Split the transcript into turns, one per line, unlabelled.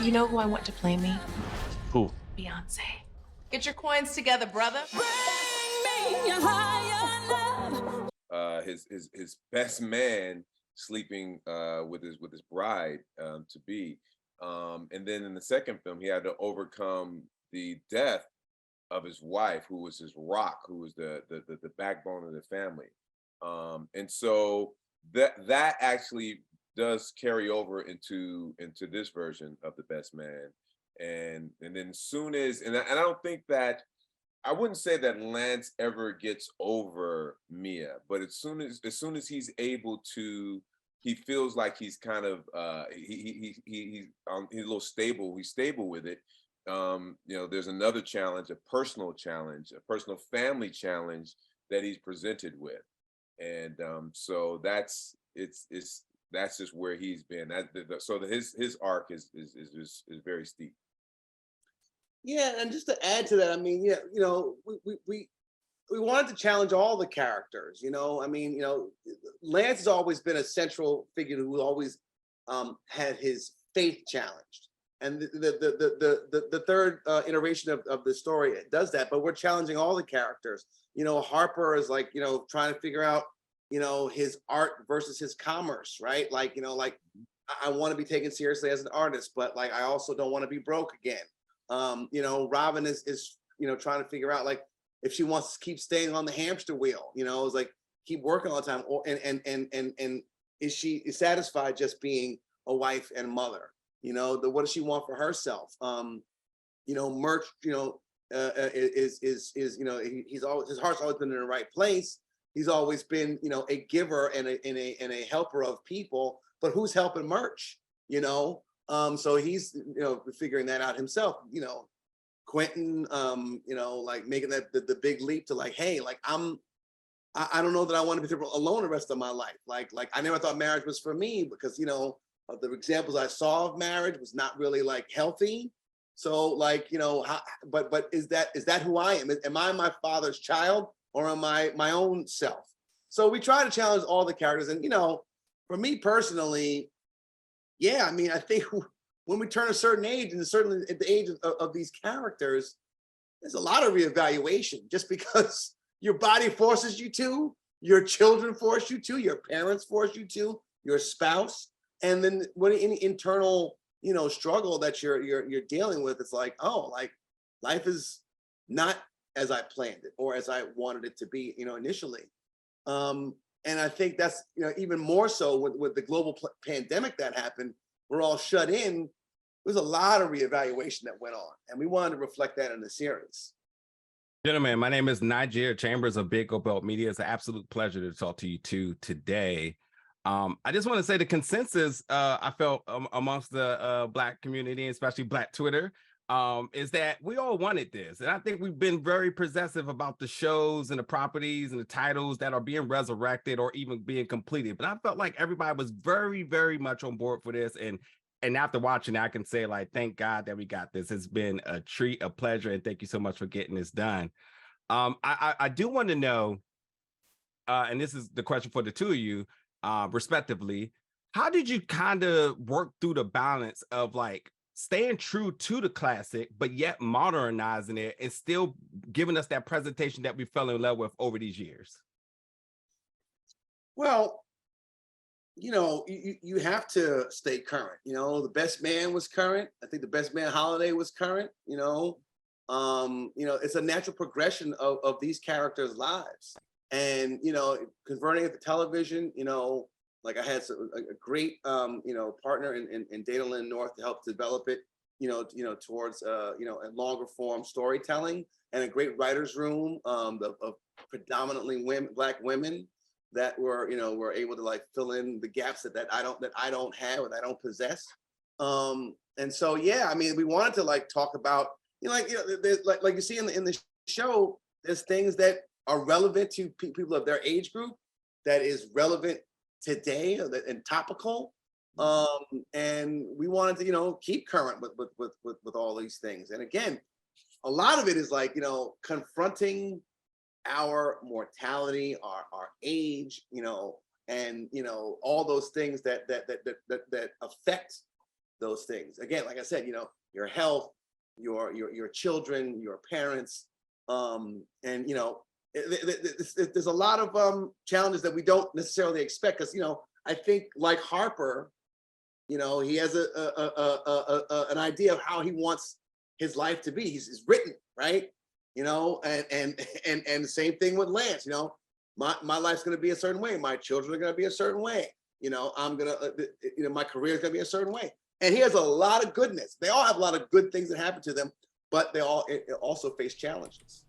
You know who I want to play me?
Who?
Beyonce. Get your coins together, brother.
Bring me a higher love.
His best man sleeping with his bride to be, and then in the second film he had to overcome the death of his wife, who was his rock, who was the backbone of the family, and so that actually does carry over into this version of the best man, and then soon as and I don't think that I wouldn't say that Lance ever gets over Mia, but as soon as he's able to, he feels like he's kind of he's a little stable. He's stable with it. There's another challenge, a personal family challenge that he's presented with, and so that's just where he's been. His arc is very steep.
Yeah, and just to add to that, I mean, yeah, we wanted to challenge all the characters. I mean, Lance has always been a central figure who always had his faith challenged, and the third iteration of the story does that. But we're challenging all the characters. Harper is like trying to figure out his art versus his commerce, right? Like I want to be taken seriously as an artist, but like I also don't want to be broke again. Robin is trying to figure out like if she wants to keep staying on the hamster wheel, it's like keep working all the time, or and is she satisfied just being a wife and mother? What does she want for herself? Murch, he's always, his heart's always been in the right place. He's always been a giver and a helper of people, but who's helping Murch? So he's figuring that out himself. Quentin, like making that the big leap to like, hey, like I don't know that I want to be alone the rest of my life. Like I never thought marriage was for me because of the examples I saw of marriage was not really like healthy. So like but is that who I am? Am I my father's child or am I my own self? So we try to challenge all the characters, and for me personally. Yeah, I mean, I think when we turn a certain age, and certainly at the age of these characters, there's a lot of reevaluation just because your body forces you to, your children force you to, your parents force you to, your spouse, and then any internal, struggle that you're dealing with. It's like, oh, like life is not as I planned it or as I wanted it to be, initially. And I think that's even more so with the global pandemic that happened. We're all shut in. There's a lot of reevaluation that went on, and we wanted to reflect that in the series.
Gentlemen, my name is Nigeria Chambers of Big Go Belt Media. It's an absolute pleasure to talk to you two today. I just want to say the consensus I felt amongst the Black community, especially Black Twitter, is that we all wanted this. And I think we've been very possessive about the shows and the properties and the titles that are being resurrected or even being completed. But I felt like everybody was very, very much on board for this. And after watching it, I can say, like, thank God that we got this. It's been a treat, a pleasure, and thank you so much for getting this done. I do want to know, and this is the question for the two of you, respectively, how did you kind of work through the balance of like staying true to the classic, but yet modernizing it and still giving us that presentation that we fell in love with over these years?
Well, you have to stay current. The Best Man was current. I think the Best Man holiday was current. It's a natural progression of these characters' lives. And, converting it to television, like I had a great, partner in Data Lynn North to help develop it, towards, a longer form storytelling, and a great writer's room of predominantly Black women that were able to like fill in the gaps that I don't have or that I don't possess. And so, yeah, I mean, we wanted to like talk about, there's like you see in the show, there's things that are relevant to people of their age group that is relevant today and topical. And we wanted to, keep current with all these things. And again, a lot of it is like, confronting our mortality, our age, and all those things that affect those things. Again, like I said, you know, your health, your children, your parents, and you know, there's a lot of challenges that we don't necessarily expect, because you know, I think like Harper, you know, he has an idea of how he wants his life to be. He's written, right? You know, and the same thing with Lance. You know, my life's going to be a certain way. My children are going to be a certain way. You know, I'm gonna, you know, my career is going to be a certain way. And he has a lot of goodness. They all have a lot of good things that happen to them, but they all also face challenges.